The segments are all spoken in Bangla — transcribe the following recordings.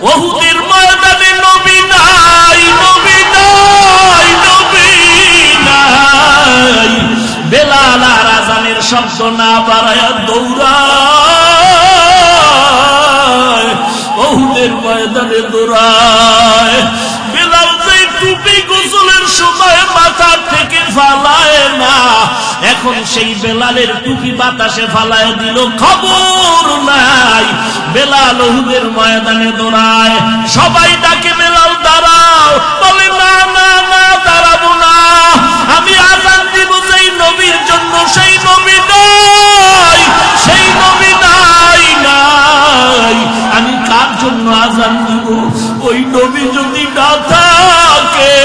ওহুদের ময়দানে নবী নাই, নবী নাই, নবী নাই। বেলাল আর আযানের শব্দ না বাড়ায়া দৌড়ায়, ওহুদের ময়দানে দৌড়ায়। বেলাল যে টুপি গোসলের সময় মাথা থেকে ফালায় না, এখন সেই বেলালের টুপি বাতাসে ফালায় দিল, খবর নাই। বেলাল ওহুদের ময়দানে দৌড়ায়, সবাই ডাকে বেলাল দাঁড়াও, বলে না না না, দাঁড়াবো না, আমি আযান দিব সেই নবীর জন্য, সেই নবী নাই, সেই নবী নাই, নাই। আমি কার জন্য আযান দিব? ওই নবী যদি না থাকে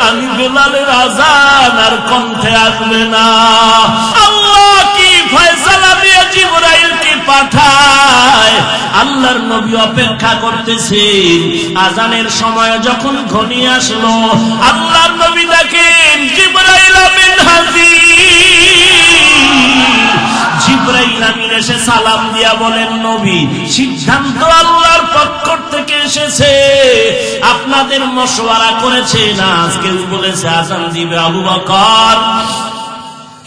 আমি বেলালের আযান আর কণ্ঠে আসবে না। আল্লাহ কি ফয়সালা দিয়ে জিবরাইলকে পাঠায়, আল্লাহর নবী অপেক্ষা করতেছেন। আযানের সময় যখন ঘনিয়ে আসলো, আল্লাহর নবী দেখেন জিবরাইল আমিন হাজির। জিবরাইল আমিন এসে সালাম দিয়া বলেন, নবী, সিদ্ধান্ত আল্লাহর পক্ষ থেকে এসেছে, আপনাদের মশওয়ারা করেছে না। কেউ বলেছে আযান দিবে আবু বকর,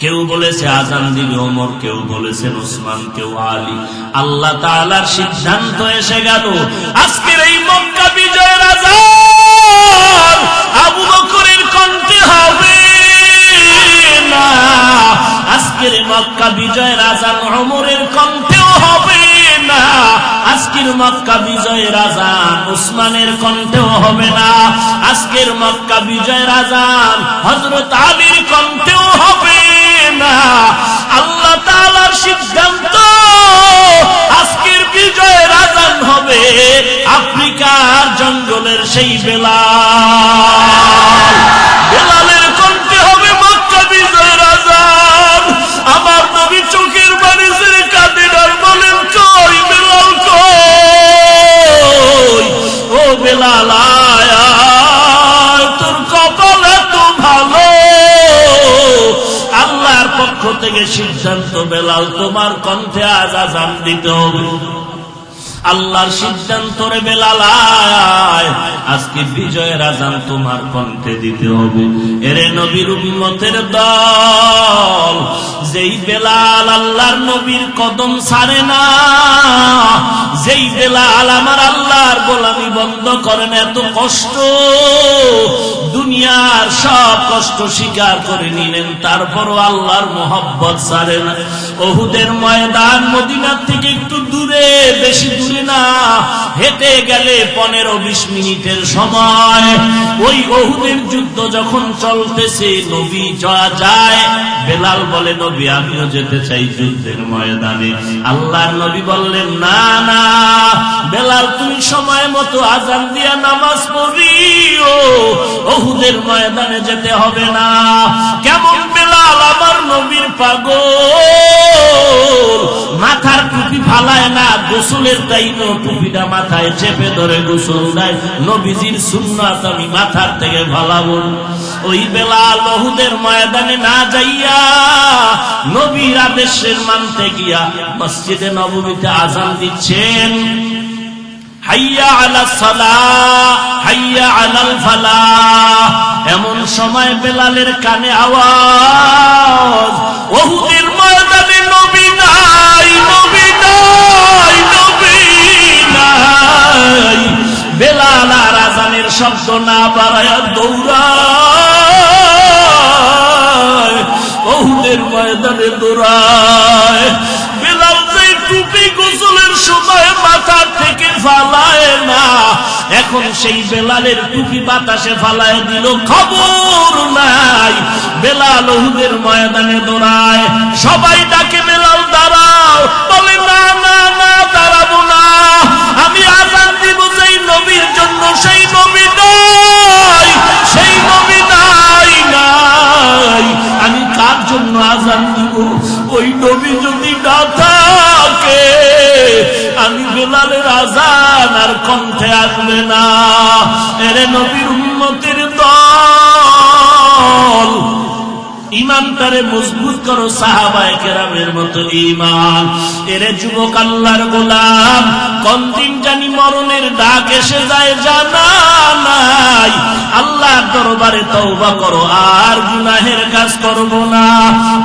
কেউ বলেছে আযান দিবে ওমর, কেউ বলেছেন ওসমান, কেউ আলী। আল্লাহ তাআলার সিদ্ধান্ত এসে গেল, আজকের এই মক্কা বিজয়ের আযান আবু বকরের কণ্ঠে হবে না, আজকের মক্কা বিজয়ের আযান ওমরের কণ্ঠেও হবে না, আজকের মক্কা বিজয়ের আযান ওসমানের কণ্ঠেও হবে না, আজকের মক্কা বিজয়ের আযান হযরত আলীর কণ্ঠেও হবে না। আল্লাহ তাআলার সিদ্ধান্ত, আজকের বিজয়ের আযান হবে আফ্রিকার জঙ্গলের সেই বেলাল, বেলালের কণ্ঠে হবে মক্কা বিজয়ের আযান। আমার নবী চোখের পানি ছেড়ে কাঁদেন আর বলেন, কই বেলাল, কই ও বেলাল, আয় আয়, তোর কপাল এত ভালো, আল্লাহর পক্ষ থেকে সিদ্ধান্ত, বেলাল তোমার কণ্ঠে আজ আযান দিতে হবে। আল্লাহর সিদ্ধান্ত রে বেলাল, আয়, আজকে বিজয়ের আযান তোমার কণ্ঠে দিতে হবে। এরে নবীর উম্মতের দল, যেই বেলাল আল্লাহর নবীর কদম ছাড়ে না, যেই বেলাল আমার আল্লাহর গোলামি বন্ধ করেন, এত কষ্ট, দুনিয়ার সব কষ্ট স্বীকার করে নিলেন, তারপরও আল্লাহর মোহাব্বত ছাড়ে না। ওহুদের ময়দান মদিনার থেকে একটু দূরে, বেশি দূরে না, হেঁটে গেলে 15-20 মিনিটের সময়। ওই ওহুদের যুদ্ধ যখন চলতেছে, নবী যায়, বেলাল বলে, নবী আমিও যেতে চাই যুদ্ধের ময়দানে। আল্লাহর নবী বললেন, না না বেলাল, তুমি সময় মতো আযান দিয়া নামাজ পড়িও, ওহুদের ময়দানে যেতে হবে না। কেমন বেলাল, আমার নবীর পাগল, মাথার টুপি ফালায় না, গোসলের টাইমে টুপিটা মাথায় চেপে ধরে গোসল দেয়। নবীজির সুন্নাত আমি মাথার থেকে ফালাবো। ওই বেলাল ওহুদের ময়দানে না যাইয়া, নবীর আদেশের মানতে গিয়া মসজিদে নববীতে আযান দিচ্ছেন, হাইয়া আলাস সালাহ, হাইয়া আলাল ফালাহ। এমন সময় বেলালের কানে আওয়াজ, ওহুদের ময়দানে নবী নাই, নবী নাই, নবী নাই। বেলাল আর আযানের শব্দ না বাড়ায়া দৌড়ায়, ওহুদের ময়দানে দৌড়ায়। বেলাল যে টুপি গোসলের সময় মাথা থেকে ফালায় না, এখন সেই বেলালের টুপি বাতাসে ফালায় দিল, খবর নাই। বেলাল ওহুদের ময়দানে দৌড়ায়, সবাই ডাকে বেলাল দাঁড়াও, বলে না না না, দাঁড়াবো না, আমি আযান দিব সেই নবীর জন্য, সেই নবী নাই, সেই নবী নাই, নাই। আমি কার জন্য আযান দিব? ওই নবী যদি না থাকে আমি বেলালের আযান আর কণ্ঠে আসবে না। এরে নবীর উম্মতের দল, ইমানটারে মজবুত করো সাহাবায়ে কেরামের মতো ঈমান। এরে যুবক আল্লাহর গোলাম, কোন দিন জানি মরণের ডাক এসে যায় জানা নাই। আল্লাহর দরবারে তওবা করো, আর গুনাহের কাজ করবো না।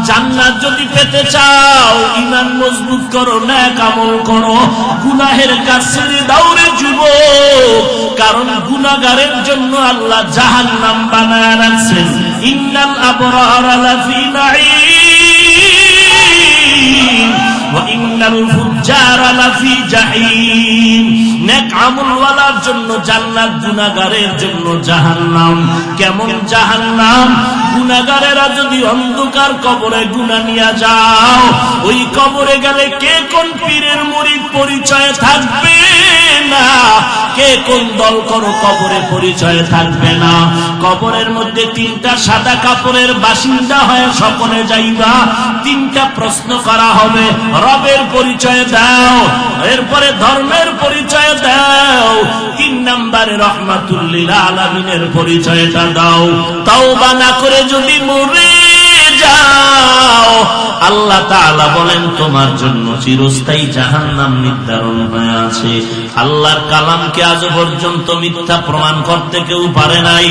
জান্নাত যদি পেতে চাও ঈমান মজবুত করো, নেক আমল করো, গুনাহের কাজ ছেড়ে দাও রে যুবক। কারণ গুনাহগারের জন্য আল্লাহ জাহান্নাম বানায় রাখছেন। ইন্নাল আবরারা লাফি নাঈম ওয়া ইন্নাল ফুজ্জারা লাফি জাহিম। নেক আমলওয়ালার জন্য জান্নাত, গুনাহগারের জন্য জাহান্নাম। কেমন জাহান্নাম? গুনাহগারেরা যদি অন্ধকার কবরে গুনাহ নিয়ে যাও, ওই কবরে গেলে কে কোন পীরের মুরিদ পরিচয় থাকবে না, কে কোন দল করো কবরে পরিচয় থাকবে না। কবরের মধ্যে তিনটা সাদা কাপড়ের বাসিন্দা হয়ে সকলে যাইবা। তিনটা প্রশ্ন করা হবে, রবের পরিচয় দাও, এরপরে ধর্মের পরিচয় দাও, 3 নম্বরে রহমাতুল লিল আলামিনের পরিচয়টা দাও। তওবা না করে যদি মরে যাও, আল্লাহ তাআলা বলেন তোমার জন্য চিরস্থায়ী জাহান্নাম নির্ধারণ হয়ে আছে। আল্লাহর কালামকে আজ পর্যন্ত মিথ্যা প্রমাণ করতে কেউ পারে নাই।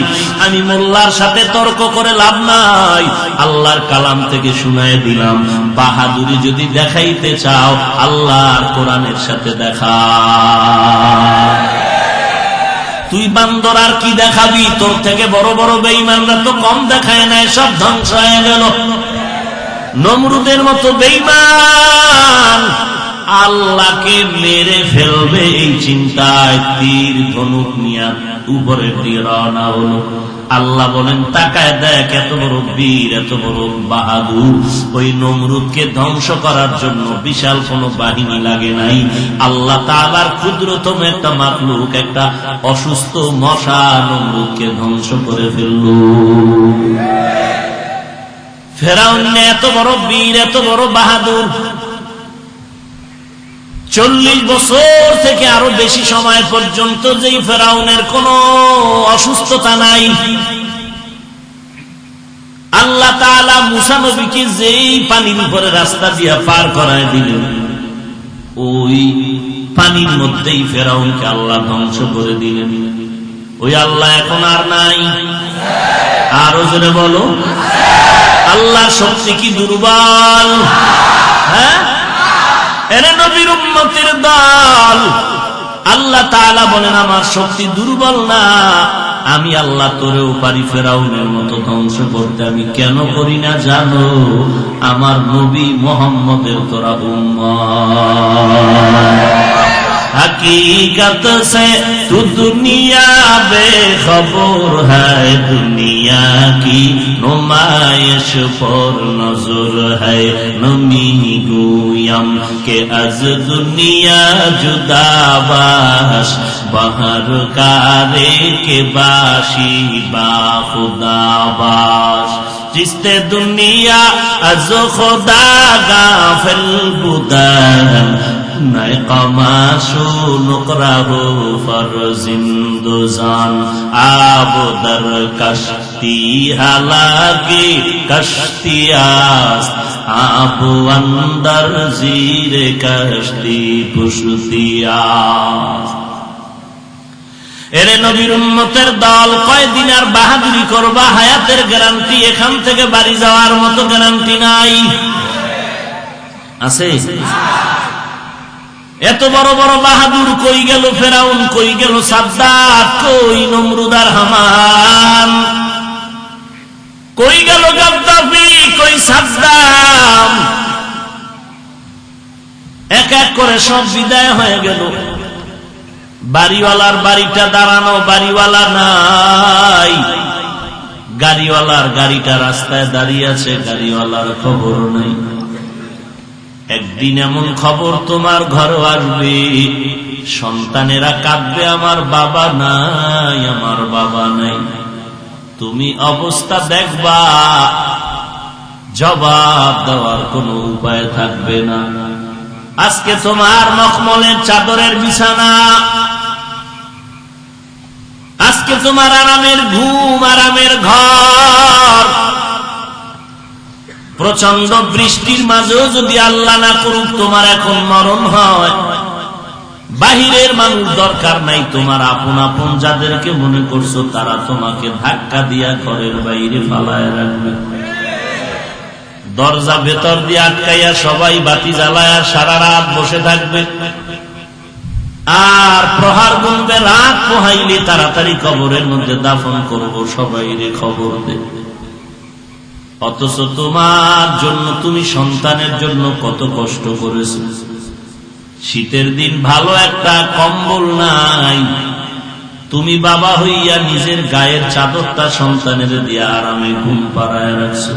আমি মোল্লার সাথে তর্ক করে লাভ নাই, আল্লাহর কালাম থেকে শুনায়ে দিলাম। বাহাদুরি যদি দেখাইতে চাও, আল্লাহর কোরআনের সাথে দেখা। তুই বান্দর আর কি দেখাবি? তোর থেকে বড় বড় বেঈমানরা তো কম দেখায় নাই, সব ধ্বংস হয়ে গেল। নমরুদের মতো বেঈমান আল্লাহকে মেরে ফেলবে এই চিন্তায় তীর ধনুক নিয়ে উপরের দিকে রওনা হলো। আল্লাহ বলেন তাকায় দেখ, এত বড় বীর, এত বড় বাহাদুর। ওই নমরুদকে ধ্বংস করার জন্য বিশাল কোন বাহিনী লাগে নাই। আল্লাহ তাআলার ক্ষুদ্রতম একটা মাখলুক, একটা অসুস্থ মশা নমরুদকে ধ্বংস করে ফেলল। ফেরাউন এত বড় বীর, এত বড় বাহাদুর, 40 বছর থেকে আরো বেশি সময় পর্যন্ত যেই ফেরাউনের কোন অসুস্থতা নাই। আল্লাহ তাআলা মুসা নবীকে যেই পানির উপরে রাস্তা দিয়া পার করায় দিলেন, ওই পানির মধ্যেই ফেরাউনকে আল্লাহ ধ্বংস করে দিলেন। ওই আল্লাহ এখন আর নাই। আরো জোরে বলো, আল্লাহর শক্তি কি দুর্বল? হ্যাঁ, এরে নবীর উম্মতের দল, আল্লাহ তাআলা বলেন আমার শক্তি দুর্বল না। আমি আল্লাহ তোরেও পারি ফেরাউনের মতো ধ্বংস করতে। আমি কেন করি না জানো? আমার নবী মুহাম্মদের তোরা উম্মত। हकीकत से तू दुनिया बेखबर है, दुनिया की नुमाइश पर नजर है। नमी गुयम के अज दुनिया जुदाबाश, बहर कारे के बाशी बा खुदाबाश। जिसते दुनिया अज खुदा गाफिल बुदान, नए कमाशो नुकरा हो फरजिंदुजान। आब दर कश्ती हालाकी कश्तियास्त, आब अंदर जीरे कश्ती पुश्तियास्त। এরে নবীর উম্মতের দল, কয়দিন আর বাহাদুরি করবা? হায়াতের গ্যারান্টি এখান থেকে বাড়ি যাওয়ার মতো গ্যারান্টি নাই। আছে? এত বড় বড় বাহাদুর কই গেল? ফেরাউন কই গেল? সাদ্দাত কই? নমরুদ আর হামান কই গেল? গাদ্দাফি কই? সাদ্দাম এক এক করে সব বিদায় হয়ে গেল। বাড়িওয়ালার বাড়িটা দাঁড়ানো, বাড়িওয়ালা নাই। গাড়িওয়ালার গাড়িটা রাস্তায় দাঁড়িয়ে আছে, গাড়িওয়ালার খবর নাই। একদিন এমন খবর তোমার ঘরে আসবে, সন্তানেরা কাঁদবে, আমার বাবা নাই, আমার বাবা নাই। তুমি অবস্থা দেখবা, জবাব দেওয়ার কোনো উপায় থাকবে না। আজকে তোমার মখমলের চাদরের বিছানা, আজকে তোমার আরামের ঘুম, আরামের ঘর, প্রচন্ড বৃষ্টির মাঝেও যদি আল্লাহ না করুক তোমার এখন মরণ হয়, বাহিরের মানুষ দরকার নাই, তোমার আপন আপন যাদেরকে মনে করছো তারা তোমাকে ধাক্কা দিয়া ঘরের বাইরে ফালায় রাখবে। দরজা ভেতর দিয়ে আটকাইয়া সবাই বাতি জ্বালায়া সারা রাত বসে থাকবে, আর প্রহার গুনবে রাত পোহাইলে তাড়াতাড়ি কবরের মধ্যে দাফন করব, সবাই রে খবর দে। অথচ তোমার জন্য, তুমি সন্তানের জন্য কত কষ্ট করেছো। শীতের দিন ভালো একটা কম্বল নাই, তুমি বাবা হইয়া নিজের গায়ের চাদরটা সন্তানের দিয়া আরামে ঘুম পাড়ায় রাখছো।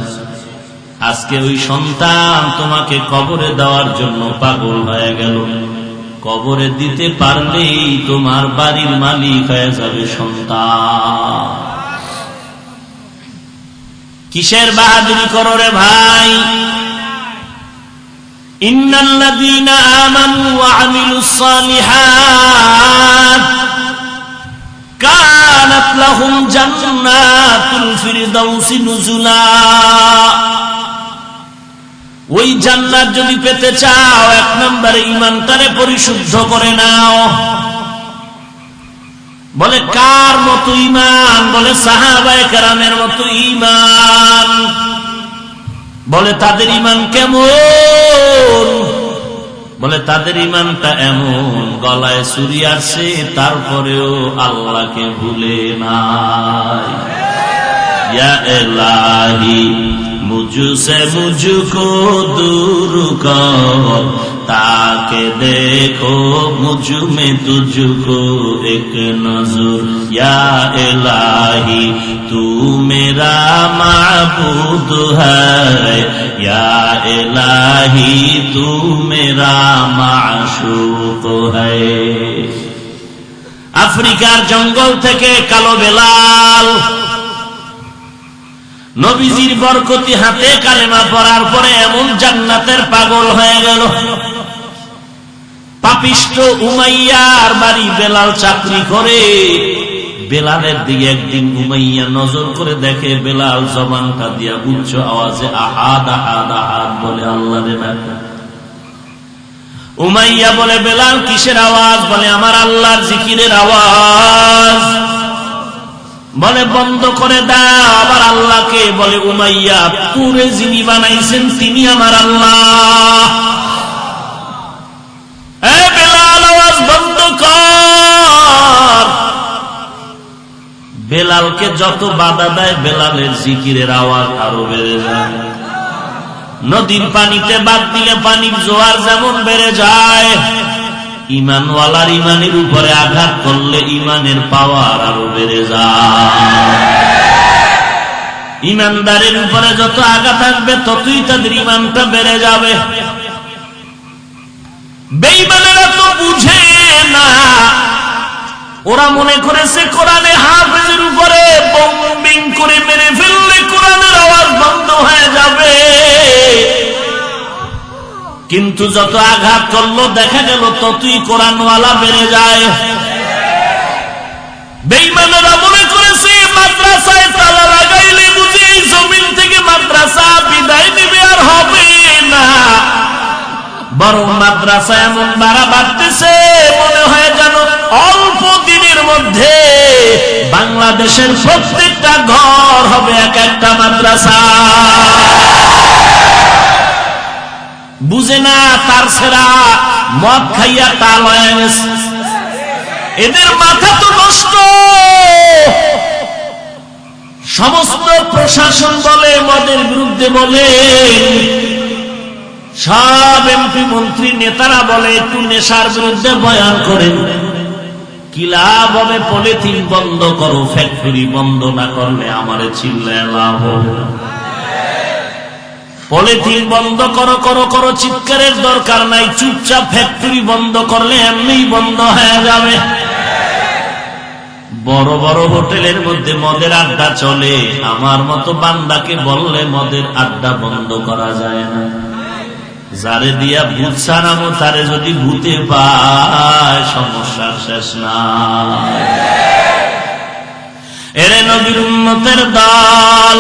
আজকে ওই সন্তান তোমাকে কবরে দেওয়ার জন্য পাগল হয়ে গেল। কবরে দিতে পারলেই তোমার বাড়ির মালিক হয়ে যাবে সন্তান। কিসের বাহাদুরি করো রে ভাই? ইন্নাল্লাযীনা আমানু ওয়া আমিলুস সালিহাত কানাত লাহুম জান্নাতুল ফিরদাউসি নুজুলা। ওই জান্নাত যদি পেতে চাও, এক নম্বরে ঈমানটারে পরিশুদ্ধ করে নাও। বলে কার মতো ঈমান? বলে সাহাবায়ে কেরামের মতো ঈমান। বলে তাদের ঈমান কেমন? বলে তাদের ঈমানটা এমন, গলায় ছুরি আছে তারপরেও আল্লাহকে ভুলে নাই। ইয়া ইলাহি मुझसे मुझको दूर कर, ताके देखो मुझ में तुझको एक नजर। या इलाही तू मेरा माबूद है, या इलाही तू मेरा माशूक है। আফ্রিকার জঙ্গল থেকে কালো বেলাল নবীজির বরকতি হাতে কালেমা পড়ার পরে এমন জান্নাতের পাগল হয়ে গেল। পাপিষ্ঠ উমাইয়ার বাড়ি বেলাল চাকরি করে। বেলালের দিকে একদিন উমাইয়া নজর করে দেখে বেলাল জবানটা দিয়া উচ্চ আওয়াজে আহাদ আহাদ আহাদ বলে আল্লাহরে ডাকে। উমাইয়া বলে বেলাল কিসের আওয়াজ? বলে আমার আল্লাহর জিকিরের আওয়াজ। বলে বন্ধ করে দাও আবার আল্লাহকে। বলে উমাইয়া পুরে যিনি বানাইছেন তিনি আমার আল্লাহ। বেলাল আওয়াজ বন্ধ কর। বেলালকে যত বাধা দেয় বেলালের জিকিরের আওয়াজ আরো বেড়ে যায়। নদীর পানিতে বাদ দিলে পানির জোয়ার যেমন বেড়ে যায়, ইমানওয়ালার ইমানের উপরে আঘাত করলে ইমানের পাওয়ার আরো বেড়ে যায়। ইমানদারের উপরে যত আঘাত আসবে ততই তাদের ইমানটা বেড়ে যাবে। বেঈমানেরা তো বুঝে না, ওরা মনে করেছে কোরআনে হাফেজের উপরে বম্বিং করে মেরে ফেললে কোরআনের আওয়াজ বন্ধ হয়ে যাবে। কিন্তু যত আঘাত করলো দেখা গেল ততই কোরআনওয়ালা বেড়ে যায়। বেঈমানেরা মনে করেছে মাদ্রাসায় তালা লাগাইলে বুঝি এই জমিন থেকে মাদ্রাসা বিদায় নেবে আর হবে না। বরং মাদ্রাসা এমন বাড়া বাড়তেছে মনে হয় যেন অল্প দিনের মধ্যে বাংলাদেশের প্রত্যেকটা ঘর হবে এক একটা মাদ্রাসা। বুঝে না তার সেরা মদ খাইয়া তাল হয়ে গেছে। এদের মাথা তো নষ্ট। সমস্ত প্রশাসন বলে মদের বিরুদ্ধে বলে, সব এমপি মন্ত্রী নেতারা বলে একটু নেশার বিরুদ্ধে বয়ান করেন। কি লাভ হবে? পলিথিন বন্ধ করো, ফ্যাক্টরি বন্ধ না করলে আমারে চিল্লায় লাভ হবে। পলিথিন বন্ধ করো করো করো, চিৎকারের দরকার নাই, চুপচাপ ফ্যাক্টরি বন্ধ করলে এমনি বন্ধ হয়ে যাবে। বড় বড় হোটেলের মধ্যে মদের আড্ডা চলে, আমার মতো বান্দাকে বললে মদের আড্ডা বন্ধ করা যায় না। যারে দিয়া ভূত সারামো তারে যদি ভূতে পায় সমস্যার শেষ নাই। এরে নবীর উম্মতের দল,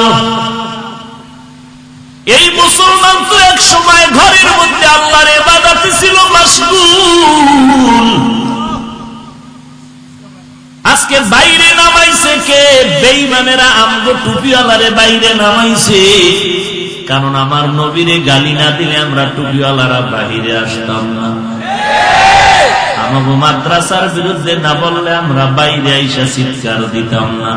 এই মুসলমান তো এক সময় ঘরের মধ্যে আল্লাহর ইবাদতে ছিল মাশগুল, আজকে বাইরে নামাইছে কে? বেঈমানেরা আমগো টুপিওয়ালারে বাইরে নামাইছে। কারণ আমার নবীরে গালি না দিলে আমরা টুপিওয়ালারা বাহিরে আসতাম না, আমাগো মাদ্রাসার বিরুদ্ধে না বললে আমরা বাইরে আইসা চিৎকার দিতাম না।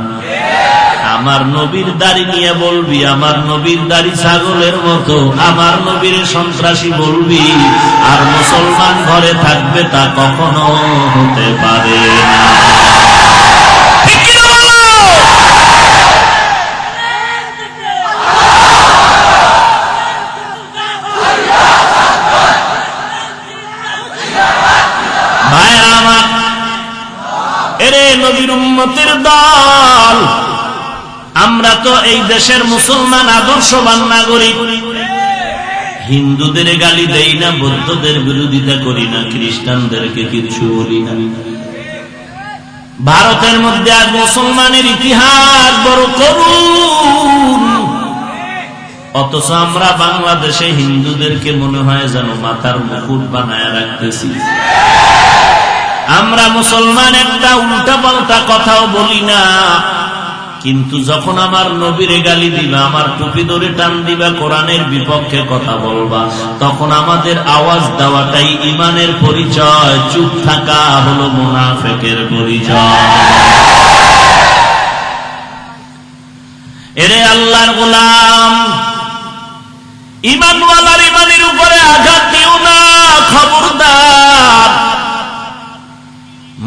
আমার নবীর দাড়ি নিয়ে বলবি, আমার নবীর দাড়ি ছাগলের মতো, আমার নবীর সন্ত্রাসী বলবি, আর মুসলমান ঘরে থাকবে, তা কখনো হতে পারে না। ভাইরা আমার, এরে নবীর উম্মতের দল, আমরা তো এই দেশের মুসলমান আদর্শবান নাগরিক। হিন্দুদের গালি দেই না, বৌদ্ধদের বিরোধিতা করি না, খ্রিস্টানদেরকে কিছু বলি না। ভারতের মধ্যে আজ মুসলমানের ইতিহাস বড় করুন, অথচ আমরা বাংলাদেশে হিন্দুদেরকে মনে হয় যেন মাথার মুকুট বানায় রাখতেছি। আমরা মুসলমান একটা উল্টা পাল্টা কথাও বলি না, কিন্তু যখন আমার নবীরে গালি দিবা, আমার টুপি ধরে টান দিবা, কোরআনের বিপক্ষে কথা বলবা, তখন আমাদের আওয়াজ দেওয়াটাই ইমানের পরিচয়, চুপ থাকা হলো মুনাফিকের পরিচয়। এরে আল্লাহর গোলাম, ইমানওয়ালার ইমানের উপরে আঘাত দিও না, খবরদার।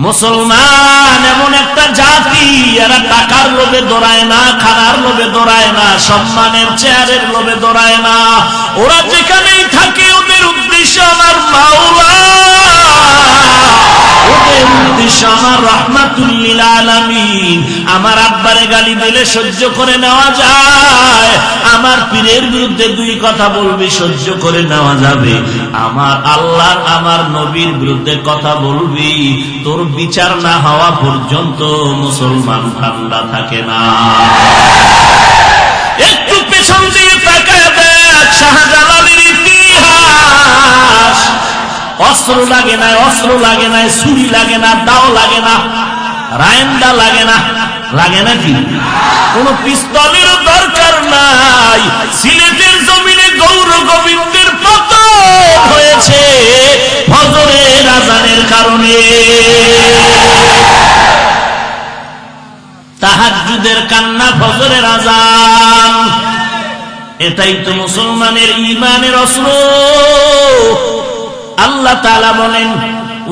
মুসলমান এমন একটা জাতি, এরা টাকার লোভে দৌড়ায় না, খানার লোভে দৌড়ায় না, সম্মানের চেয়ারের লোভে দৌড়ায় না। ওরা যেখানেই থাকে ওদের উদ্দেশ্য আমার মাওলা, ওদের উদ্দেশ্য আমার রাহমাতুল লিল আলামিন। আমার আব্বারে গালি দিলে সহ্য করে নেওয়া যায়, আমার পীরের বিরুদ্ধে দুই কথা বলবি সহ্য করে নেওয়া যাবে, আমার আল্লাহ আমার নবীর বিরুদ্ধে কথা বলবি, তোর বিচার না হওয়া পর্যন্ত মুসলমান ঠান্ডা থাকে না। একটু পেছন দিয়ে তাকায় দেখ শাহজালালের ইতিহাস। অস্ত্র লাগে না, অস্ত্র লাগে না, ছুরি লাগে না, দাও লাগে না, রায়েন্দা লাগে না, লাগে নাকি? কোন পিস্তলের দরকার নাই। সিলেটের জমিনে গৌর গোবিন্দের পতন হয়েছে ফজরের আযানের কারণে, তাহাজ্জুদের কান্না, ফজরের আযান, এটাই তো মুসলমানের ঈমানের অস্ত্র। আল্লাহ তাআলা বলেন,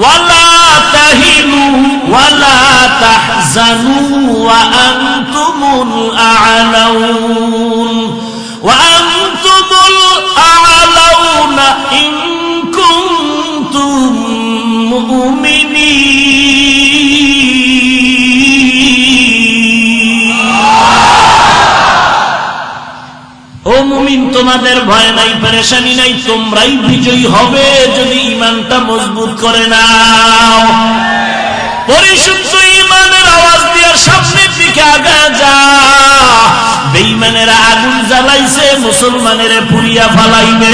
ওয়ালা তাহিনু ওয়ালা তাহজানু ওয়া আনতুমুল আ'লাউন ওয়া আনতুমুল আ'লাউনা ইন কুনতুম মুমিনিন। ও মুমিন, তোমাদের ভয় নাই, পেরেশানি নাই, তোমরাই বিজয়ী হবে যদি ঈমানটা মজবুত করে নাও। পরিশুদ্ধ ঈমানের আওয়াজ দিয়ে সামনের দিকে আগায় যা। বেঈমানেরা আগুন জ্বালাইছে, মুসলমানের পুড়িয়া ফালাইবে।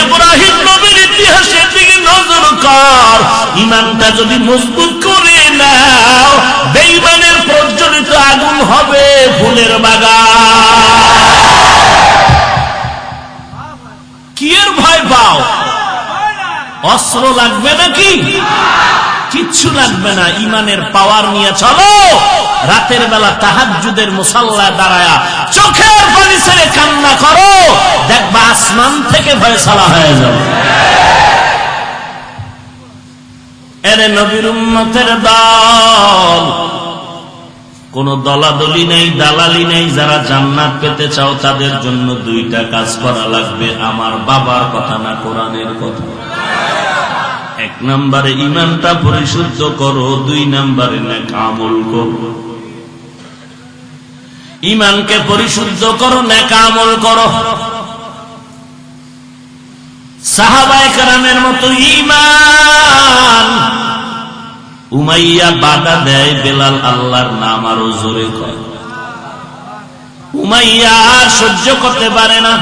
ইব্রাহিম নবীর ইতিহাসের দিকে নজর কর, ঈমানটা যদি মজবুত করে নাও, বেঈমানের প্রজ্বলিত আগুন হবে ফুলের বাগান। কি এর ভয় পাও? অস্ত্র লাগবে নাকি? কিচ্ছু লাগবে না, ঈমানের পাওয়ার নিয়ে চলো। রাতের বেলা তাহাজ্জুদের মুসাল্লায় দাঁড়ায়া চোখের পানি ছেড়ে কান্না করো, দেখবা আসমান থেকে ফয়সালা হয়ে যাবে। এরে নবীর উম্মতের দল, কোন দলাদলি নেই, দালালি নেই। যারা জান্নাত পেতে চাও তাদের জন্য দুইটা কাজ করা লাগবে, আমার বাবার কথা না, কোরআনের কথা। এক নম্বরে ঈমানটা পরিশুদ্ধ করো, দুই নম্বরে নেক আমল করো। ঈমানকে পরিশুদ্ধ করো, নেক আমল করো। সাহাবায়ে কেরামের মতো ঈমান। উমাইয়া বাধা দেয়, বেলাল আল্লাহর নাম আরো জোরে কয়। উমাইয়া আর সহ্য করতে পারে না,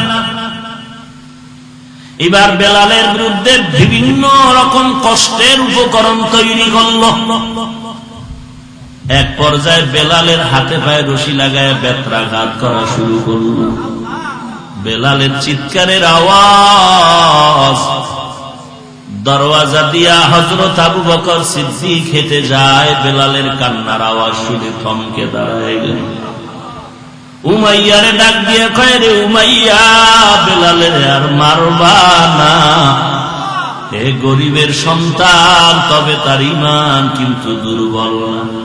এবার বেলালের বিরুদ্ধে বিভিন্ন রকম কষ্টের উপকরণ তৈরি করল। এক পর্যায়ে বেলালের হাতে পায়ে রশি লাগায় বেত্রাঘাত করা শুরু করল। বেলালের চিৎকারের আওয়াজ দরওয়াজা দিয়া হযরত আবু বকর সিদ্দিক হেঁটে যায়। বেলালের কান্নার আওয়াজ শুনে থমকে দাঁড়ায় গেল। উমাইয়ারে ডাক দিয়ে কয়, রে উমাইয়া, বেলালের আর মারবা না। হে গরিবের সন্তান, তবে তার ঈমান কিন্তু দুর্বল না।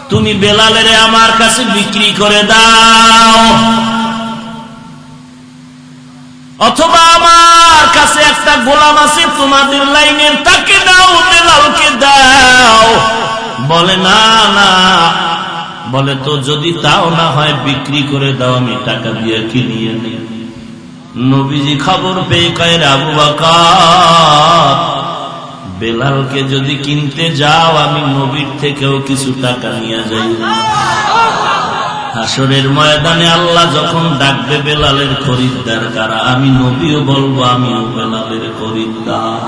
তুমি বেলালের আমার কাছে বিক্রি করে দাও, অথবা আমার কাছে একটা গোলাম আছে তোমাদের লাইনের, তাকে দাও, বেলালকে দাও। বলে না না, বলে তো যদি তাও না হয় বিক্রি করে দাও, আমি টাকা দিয়ে কিনিয়ে নিই। নবীজি খবর পেয়ে কয়, আবু বকর, বেলালকে যদি কিনতে যাও আমি নবীর থেকেও কিছু টাকা নিয়ে যাই। হাসরের ময়দানে আল্লাহ যখন ডাকবে বেলালের খরিদ্দার কারা, আমি নবীও বলবো আমিও বেলালের খরিদ্দার।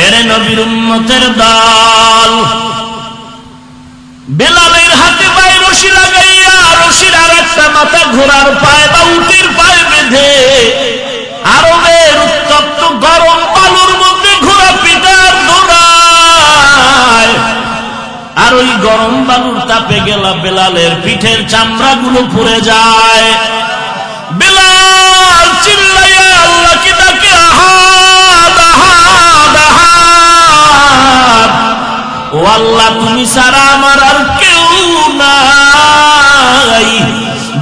এরে নবীর উম্মতের দল, বেলালের হাতে পায়ে রশি লাগাইয়া রশির আর একটা মাথা ঘোড়ার পায়ে বা উটের পায়ে বেঁধে আরবের উত্তপ্ত গরম বালুর মধ্যে ঘোড়া পিটার দৌড়ায়। আর ওই গরম বালুর তাপে গেলা বেলালের পিঠের চামড়া গুলো পুড়ে যায়। বেলাল চিল্লাইয়া আল্লাহকে ডাকে, আহাদ আহাদ আহাদ, ও আল্লাহ তুমি ছাড়া আমার আর কেউ নাই।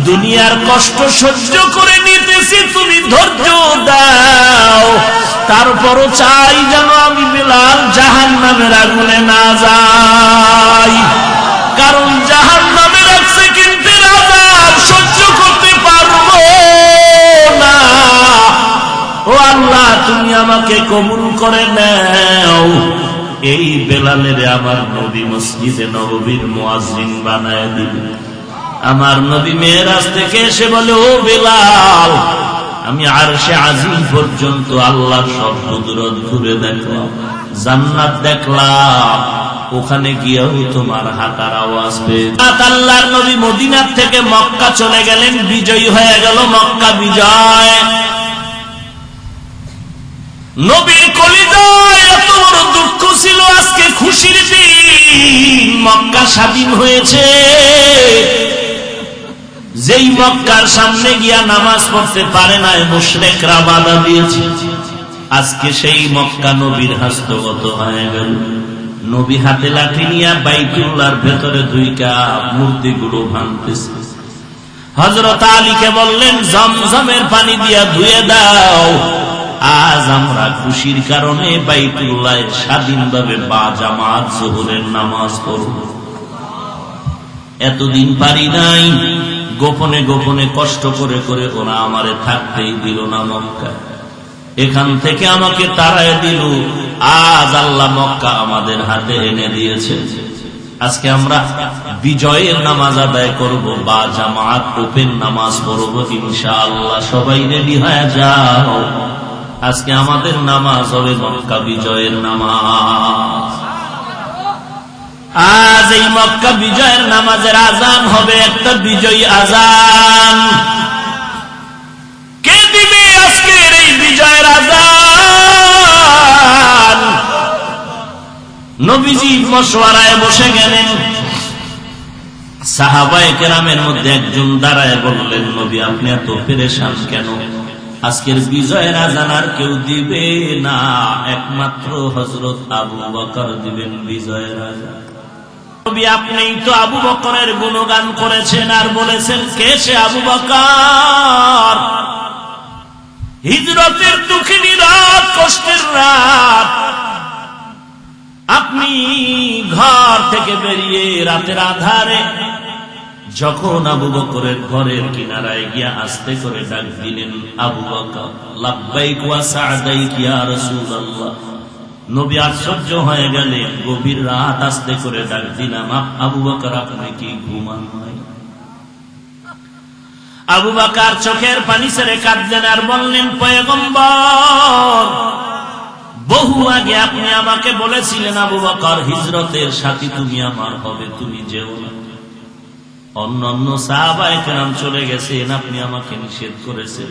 দুনিয়ার কষ্ট সহ্য করে নিতেছি, তুমি ধৈর্য দাও। তারপরও চাই যেন আমি বেলাল জাহান্নামের আগুনে না যাই, কারণ জাহান্নামের এক সেকেন্ডের আযাব সহ্য করতে পারবো না। ও আল্লাহ, তুমি আমাকে কবুল করে নাও। এই বেলালের আমার নবী মসজিদে নববীর মুয়াজ্জিন বানায় দিবে। আমার নবী মেরাজ থেকে এসে বলে, ও বেলাল, আমি আরশে আজিম পর্যন্ত আল্লাহর সব কুদরত ঘুরে দেখলাম, জান্নাত দেখলাম, ওখানে গিয়েও তোমার হাঁটার আওয়াজ পেয়ে আল্লাহর নবী মদিনার থেকে মক্কা চলে গেলেন, বিজয়ী হয়ে গেল মক্কা বিজয়। নবীর কলিজায় এত বড় দুঃখ ছিল, আজকে খুশির দিন, মক্কা স্বাধীন হয়েছে। যেই মক্কার সামনে গিয়া নামাজ পড়তে পারে না, মুশরিকরা বাধা দিয়েছে। আজকে সেই মক্কা নবীর হস্তগত হয়ে গেল। নবী হাতে লাঠি নিয়ে বাইতুল্লাহর ভেতরে দুইটা মূর্তিগুলো ভাঙতেছে। হযরত আলীকে বললেন, জমজমের পানি দিয়া ধুয়ে দাও। আজ আমরা খুশির কারণে বাইতুল্লাহে স্বাধীনভাবে বা জামাত যোহরের নামাজ পড়ব। এতদিন পারি নাই, গোপনে গোপনে কষ্ট করে করে ওরা আমারে থাকতেই দিল না মক্কা। এখান থেকে আমাকে তাড়ায় দিল, আজ আল্লাহ মক্কা আমাদের হাতে এনে দিয়েছে। আজকে আমরা বিজয়ের নামাজ আদায় করব, বা জামাত ওপেন নামাজ পড়ব ইনশাআল্লাহ। সবাই রেডি হয়ে যাও, আজকে আমাদের নামাজ হবে মক্কা বিজয়ের নামাজ। আজ এই মক্কা বিজয়ের নামাজের আজান হবে একটা বিজয়ী আজান। কে দিবে আজকের এই বিজয়ের আজান? নবীজি মশওয়ারায় বসে গেলেন। সাহাবায়ে কেরামের মধ্যে একজন দাঁড়ায় বললেন, নবী আপনি এত পেরেশান কেন? আজকের বিজয়ের আজান আর কেউ দিবে না, একমাত্র হযরত আবু বকর দিবেন বিজয়ের আজান। নবী আপনিই তো আবু বকরের গুণগান করেছেন আর বলেছেন, কে সে আবু বকর? হিজরতের দুঃখিনী রাত, কষ্টের রাত, আপনি ঘর থেকে বেরিয়ে রাতের আধারে যখন আবু বকরের ঘরের কিনারায় গিয়া আস্তে করে ডাক দিলেন, আবু বকর, লাব্বাইক ওয়া সা'দাইক ইয়া রাসূলুল্লাহ। নবী আশ্চর্য হয়ে গেলেন, গভীর রাত আস্তে করে ডাক দিলাম, আবু বকর আপনি কি ঘুমান নাই? আবু বকর চোখের পানি ছেড়ে কাঁদলেন আর বললেন, পয়গম্বর, বহু আগে আপনি আমাকে বলেছিলেন আবু বকর, হিজরতের সাথী তুমি আমার হবে, তুমি যেও না। অন্যান্য সাহাবায়ে কেরাম চলে গেছেন, আপনি আমাকে নিষেধ করেছেন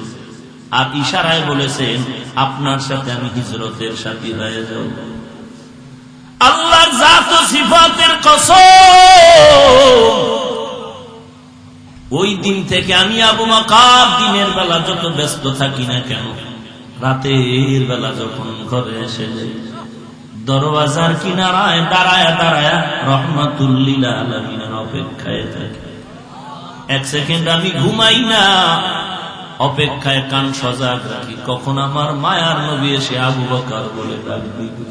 আর ইশারায় বলেছেন আপনার সাথে আমি হিজরতের সাথী হয়ে যাব। আল্লাহর জাত ও সিফাতের কসম, ওই দিন থেকে আমি আবু বকর দিনের বেলা যত ব্যস্ত থাকি না কেন, রাতের বেলা যখন ঘরে এসে যাই, দরওয়াজার কিনারায় দাঁড়ায়া দাঁড়ায়া রহমাতুল লিল আলামিনের অপেক্ষায় থাকি। এক সেকেন্ড আমি ঘুমাই না, অপেক্ষায় কান সজাগ রাখি, কখন আমার মায়ার নবী এসে আবু বকর বলে ডাক দিবে।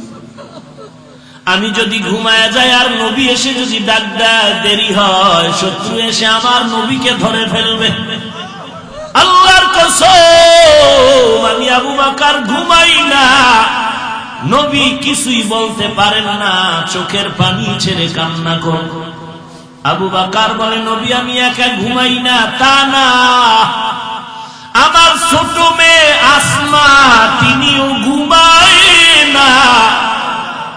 আমি যদি ঘুমায়া যাই আর নবী এসে যদি ডাক দেয়, দেরি হয়, শত্রু এসে আমার নবীকে ধরে ফেলবে। আল্লাহর কসম, আমি আবু বকর ঘুমাই না। নবী কিছুই বলতে পারেন না, চোখের পানি ছেড়ে কান্না করেন। আবু বকর বলে, নবী আমি একা ঘুমাই না। তা না, আমার ছোট মেয়ে আসমা তিনিও ঘুমায় না।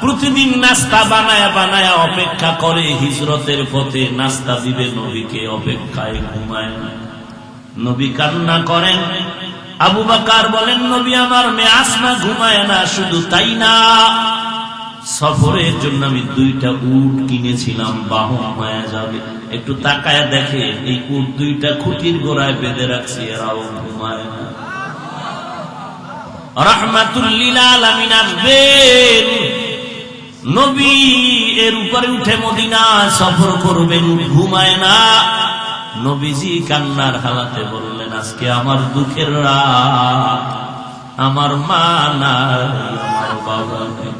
প্রতিদিন নাস্তা বানায়া বানায়া অপেক্ষা করে, হিজরতের পথে নাস্তা দিবে নবীকে, অপেক্ষায় ঘুমায় না। নবী কান্না করেন। আবু বকর বলেন, নবী আমার মেয়ে আসমা ঘুমায় না। শুধু তাই না, সফরের জন্য আমি 2টা উট কিনেছিলাম, বাহন হয়ে যাবে। একটু তাকায় দেখে এই উট 2টা খুঁটির গোড়ায় বেঁধে রাখছি, এরাও ঘুমায় না। রাহমাতুল লিল আলামিন আসবেন, নবী এর উপরে উঠে মদিনা সফর করবেন, ঘুমায় না। নবীজি কান্নার হালাতে বললেন, আজকে আমার দুঃখের রাত, আমার মা নাই, আমার বাবা নাই।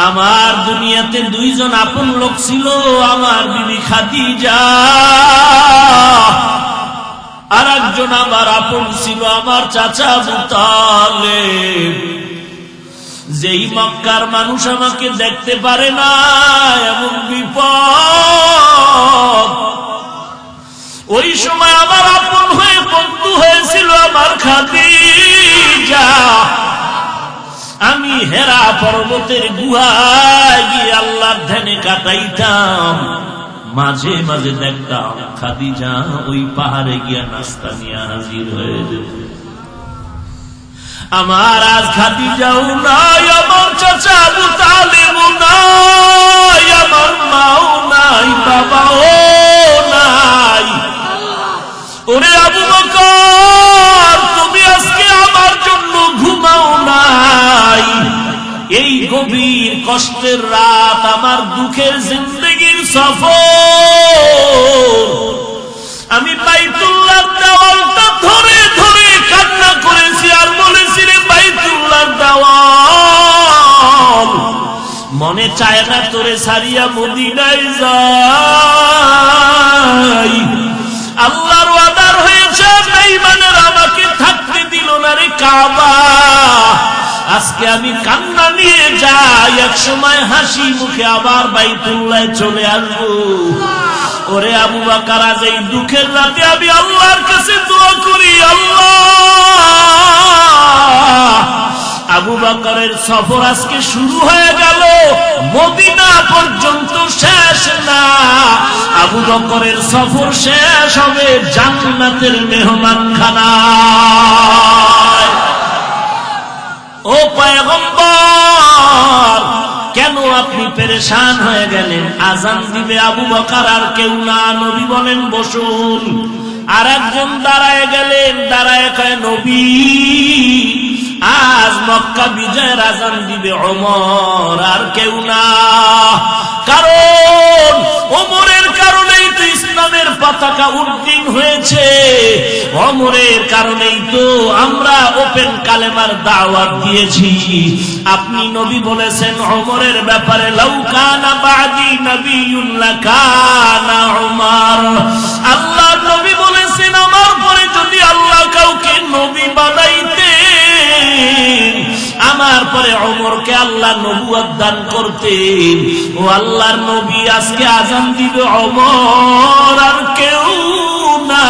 আমার দুনিয়াতে 2জন আপন লোক ছিল, আমার বিবি খাদিজা, আর একজন আমার আপন ছিল আমার চাচা আবু তালেব। যেই মক্কার মানুষ আমাকে দেখতে পারে না, এমন বিপদ। ওই সময় আমার আপন হয়ে বন্ধু হয়েছিল আমার খাদিজা। আমি হেরা পর্বতের গুহায় গিয়ে আল্লাহর ধ্যানে কাটাইতাম। মাঝে মাঝে দেখতাম খাদিজা ওই পাহাড়ে গিয়া নাস্তা নিয়ে হাজির হয়ে যেত। আমার আজ খাদিজাও নাই, আমার চাচা আবু তালেবও নাই, আমার মাও নাই, বাবাও নাই। ওরে আবু বকর, তুমি আজকে আমার জন্য ঘুমাও নাই। এই গভীর কষ্টের রাত, আমার দুঃখের জিন্দেগির সফর, আমি বাইতুল্লাহর দেওয়ালটা ধরে ধরে কান্না করেছি আর বলেছি, রে বাইতুল্লাহর দেওয়াল, মনে চায় না তোরে ছাড়িয়া মদিনায় যাই। আল্লাহর ওয়াদার হয়েছে, বেঈমানেরা আমাকে থাকতে দিল না রে কাবা। আজকে আমি কান্না নিয়ে যাই, এক সময় হাসি মুখে আবার বাইতুল্লাহ চলে আসবো। ওরে আবু বকর, আজ এই দুঃখের রাতে আমি আল্লাহর কাছে দোয়া করি, আল্লাহ, আবু বকরের সফর আজকে শুরু হয়ে গেল, মদিনা পর্যন্ত শেষ না। আবু বকরের সফর শেষ হবে জান্নাতের মেহমানখানায়। ও পয়গম্বর, কেন আপনি পেরেশান হয়ে গেলেন? আজান দিবে আবু বকর আর কেউ না। নবী বলেন বসুন। আর একজন দাঁড়ায় গেলেন, দাঁড়ায় কয়, নবী আজ মক্কা বিজয়ের আজান দিবে ওমর আর কেউ না। কারণ ওমরের কারণেই তো ইসলামের পতাকা উড্ডীন হয়েছে, ওমরের কারণেই তো আমরা ওপেন কালেমার দাওয়াত দিয়েছি। আপনি নবী বলেছেন ওমরের ব্যাপারে, লাউ কানা বাদি নবিয়্যুন লাকানা ওমর। আল্লাহ নবী বলেছেন, আমার পরে যদি আল্লাহ কাউকে নবী বানাইতেন, আমার পরে ওমরকে আল্লাহ নবুয়ত দান করতেন। ও আল্লাহর নবী, আজকে আজান দিবে ওমর আর কেউ না। না।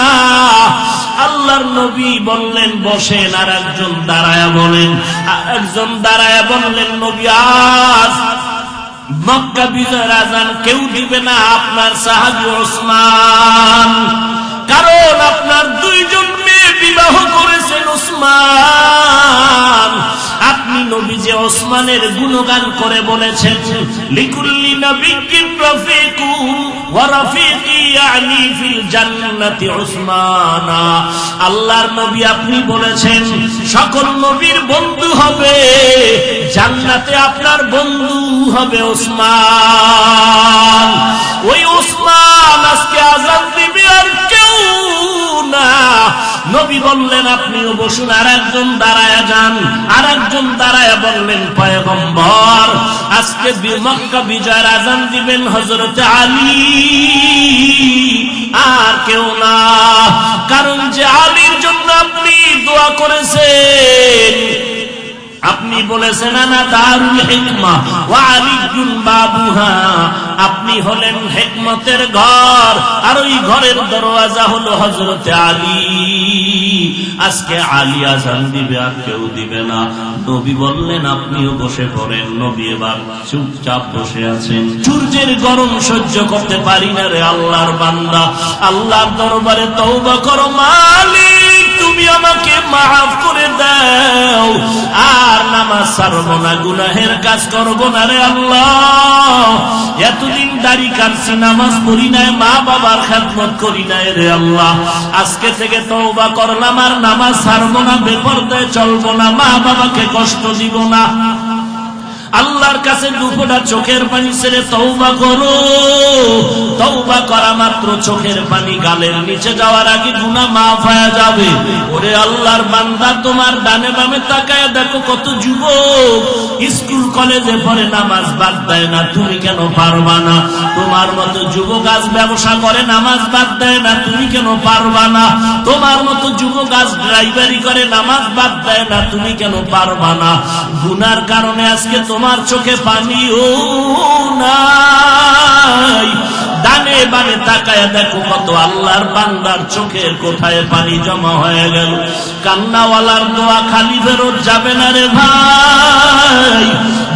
আল্লাহর নবী বললেন বসেন, আর একজন দাঁড়ায়া বলেন, একজন দাঁড়ায়া বললেন নবী আজ মক্কা বিজয়ের আজান কেউ দিবে না, আপনার সাহাবী ওসমান, কারণ আপনার দুইজন মেয়ে বিবাহ করেছেন ওসমান। আপনি নবী যে ওসমানের গুণগান করে বলেছেন লিকুল্লি নবিয়্যিন রাফিকুন ওয়া রাফিকি ইয়ানি ফিল জান্নাতি ওসমানা। আল্লাহর নবী আপনি বলেছেন সকল নবীর বন্ধু হবে জান্নাতে, আপনার বন্ধু হবে ওসমান। ওই ওসমান আজকে আযান দিবে আর কেউ না। নবী বললেন আপনিও বসুন, আর একজন দাঁড়ায়া যান, আর একজন দাঁড়ায়া বললেন পয়গম্বর আজকে মক্কা বিজয়ের আযান দিবেন হযরত আলী, আর কেউ না। কারণ যে আলীর জন্য আপনি দোয়া করেছেন, আপনি বলেছেন আনা দারুল হিকমা ওয়া আলিয়ুন বাবুহা, আপনি হলেন হিকমতের ঘর আর ওই ঘরের দরওয়াজা হলো হযরত আলী। আজকে আলী আযান দিবে আর কেউ দিবে না। নবী বললেন আপনিও বসে পড়েন। নবী এবার চুপচাপ বসে আছেন। সূর্যের গরম সহ্য করতে পারি না রে আল্লাহর বান্দা, আল্লাহর দরবারে তওবা করো, মালিক তুমি আমাকে মাফ করে দাও, আর নামাজ ছাড়ব না, গুনাহের কাজ করব না রে আল্লাহ। এতদিন দাড়ি কাটছি, নামাজ পড়ি নাই, মা বাবার খেদমত করি নাই রে আল্লাহ। আজকে থেকে তওবা করলাম, আর নামাজ ছাড়ব না, বেপরদায় চলবো না, মা বাবাকে কষ্ট দিব না। আল্লাহর কাছে দুফোঁটা চোখের পানি ছেড়ে তওবা করো। তওবা করা মাত্র চোখের পানি গালের নিচে যাওয়ার আগে গুনাহ মাফ হয়ে যাবে। ওরে আল্লাহর বান্দা, তোমার ডানে বামে তাকায় দেখো কত যুবক স্কুল কলেজে পড়ে নামাজ বাদ দেয় না, তুমি কেন পারবা না? তোমার মতো যুবক আজ ব্যবসা করে নামাজ বাদ দেয় না, তুমি কেন পারবা না? তোমার মতো যুবক আজ ড্রাইভারি করে নামাজ বাদ দেয় না, তুমি কেন পারবা না? গুনার কারণে আজকে তোমার চোখে পানিও নাই। ডানে বামে তাকায় দেখো কত আল্লাহর বান্দার চোখের কোঠায় পানি জমা হয়ে গেল। কান্নাওয়ালার দোয়া খালি ফেরত যাবে না রে ভাই।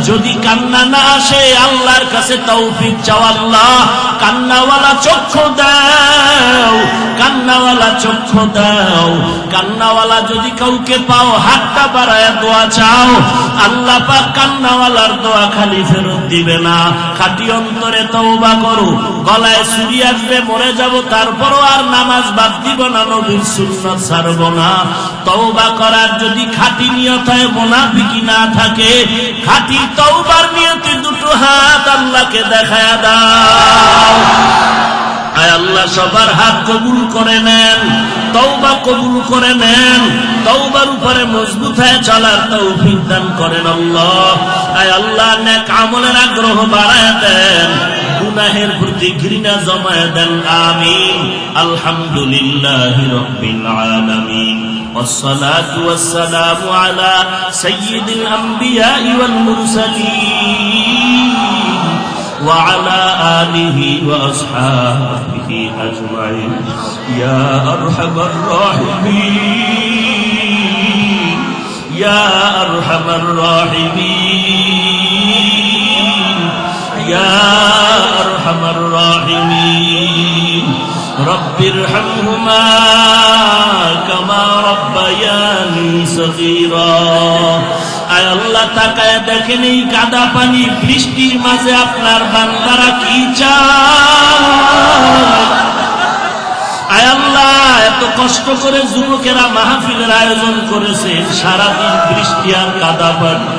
যদি কান্না না আসে আল্লাহর কাছে তৌফিক চাও, আল্লাহ কান্নাওয়ালা চক্ষু দাও, কান্নাওয়ালা চক্ষু দাও। কান্নাওয়ালা যদি কাউকে পাও হাতটা বাড়ায় দোয়া চাও, আল্লাহ পাক কান্নাওয়ালার দোয়া খালি ফেরত দিবে না। খাঁটি অন্তরে তওবা করো। গলায় ছুরি আসবে, মরে যাব, তারপরও আর নামাজ বাদ দিব না, নবীর সুন্নাত ছাড়ব না। তওবা করার যদি খাঁটি নিয়ত হয়, মুনাফিকি না থাকে, খাঁটি তওবার নিয়তে দুটো হাত আল্লাহকে দেখায়া দাও। আয় আল্লাহ সবার হাত কবুল করে নেন, তওবা কবুল করে নেন, তওবার উপরে মজবুত হয়ে চলার তৌফিক দান করেন আল্লাহ। আয় আল্লাহ নেক আমলের আগ্রহ বাড়ায় দেন, গুনাহের প্রতি ঘৃণা জমায় দেন, আমিন। আলহামদুলিল্লাহি রাব্বিল আলামিন, والصلاة والسلام على سيد الأنبياء والمرسلين وعلى آله وأصحابه أجمعين يا أرحم الراحمين يا أرحم الراحمين يا أرحم الراحمين رب ارحمهما كما ربياني صغيرا। আয় আল্লাহ তাকায় দেখেন এই কাদা পানি বৃষ্টির মাঝে আপনার বান্দারা কি চায়। আয় আল্লাহ এত কষ্ট করে যুবকেরা মাহফিলের আয়োজন করেছেন, সারাদিন বৃষ্টি আর কাদা পানি,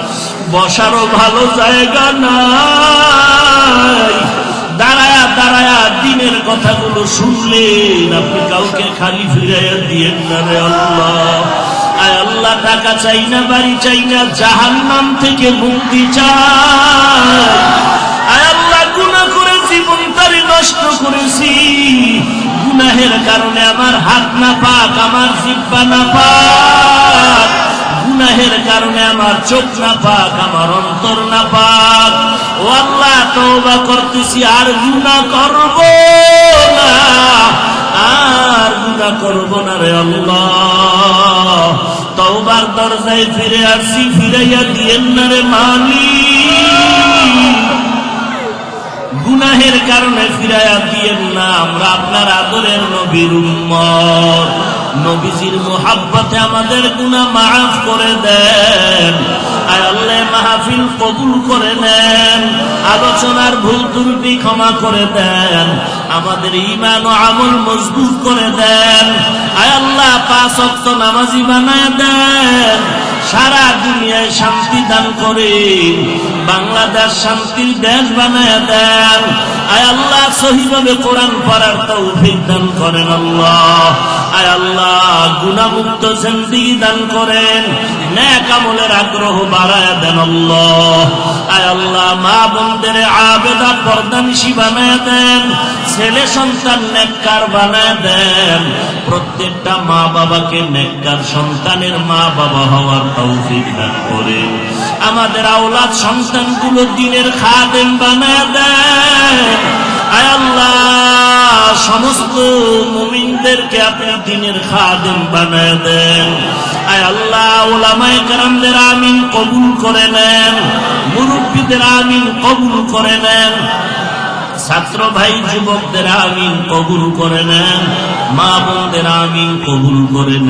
বসারও ভালো জায়গা নাই। দাঁড়ায়া দাঁড়ায়া দিনের কথাগুলো শুনলেন, আপনি কাউকে খালি ফিরাইয়া দিয়েন না রে আল্লাহ। আয় আল্লাহ টাকা চাই না, বাড়ি চাই না, জাহান্নাম থেকে মুক্তি চাই। আয় আল্লাহ গুনাহ করে জীবনটারে নষ্ট করেছি, গুনাহের কারণে আমার হাত না পাক, আমার জিহ্বা না পাক, গুনাহের কারণে আমার চোখ না পাক, আমার অন্তর না পাক। ও আল্লাহ তওবা করতেছি, আর গুনাহ করব না, আর গুনাহ করব না রে আল্লাহ। তওবার দরজায় ফিরে আসি, ফিরাইয়া দিয়েন না রে মালিক। গুনাহের কারণে ফিরাইয়া দিয়েন না। আমরা আপনার আদরের নবীর উম্মত, নবীজির মুহাব্বতে আমাদের গুনাহ মাফ করে দেন। আয় আল্লাহ, মাহফিল কবুল করে নেন, আলোচনার ভুল ত্রুটি ক্ষমা করে দেন, আমাদের ঈমান ও আমল মজবুত করে দেন। আয় আল্লাহ, 5 ওয়াক্ত নামাজি বানায় দেন, সারা দুনিয়ায় শান্তি দান করে বাংলাদেশ শান্তির দেশ বানায় দেন। আয় আল্লাহ, সহিভাবে কোরআন পড়ার তৌফিক দান করেন আল্লাহ। আয় আল্লাহ, গুনাহমুক্ত জিন্দেগি দান করেন, নেক আমলের আগ্রহ বাড়ায় দেন আল্লাহ। আয় আল্লাহ, মা বোনদের আবেদা পর্দানিশী বানায় দেন, ছেলে সন্তান নেককার বানায় দেন। প্রত্যেকটা মা বাবাকে নেককার সন্তানের মা বাবা হওয়ার তৌফিক দান করেন। আমাদের আওলাদ সন্তানগুলো দ্বীনের খাদেম বানায় দেন। আয় আল্লাহ, সমস্ত মুমিনদেরকে আপনি দ্বীনের খাদেম বানায় দেন। আয় আল্লাহ, উলামায়ে কেরামদের আমিন কবুল করে নেন, মুরব্বীদের আমিন কবুল করে নেন, ছাত্র ভাই যুবকদের আমিন কবুল করে নেন, মা বোনদের আমিন কবুল করে নেন।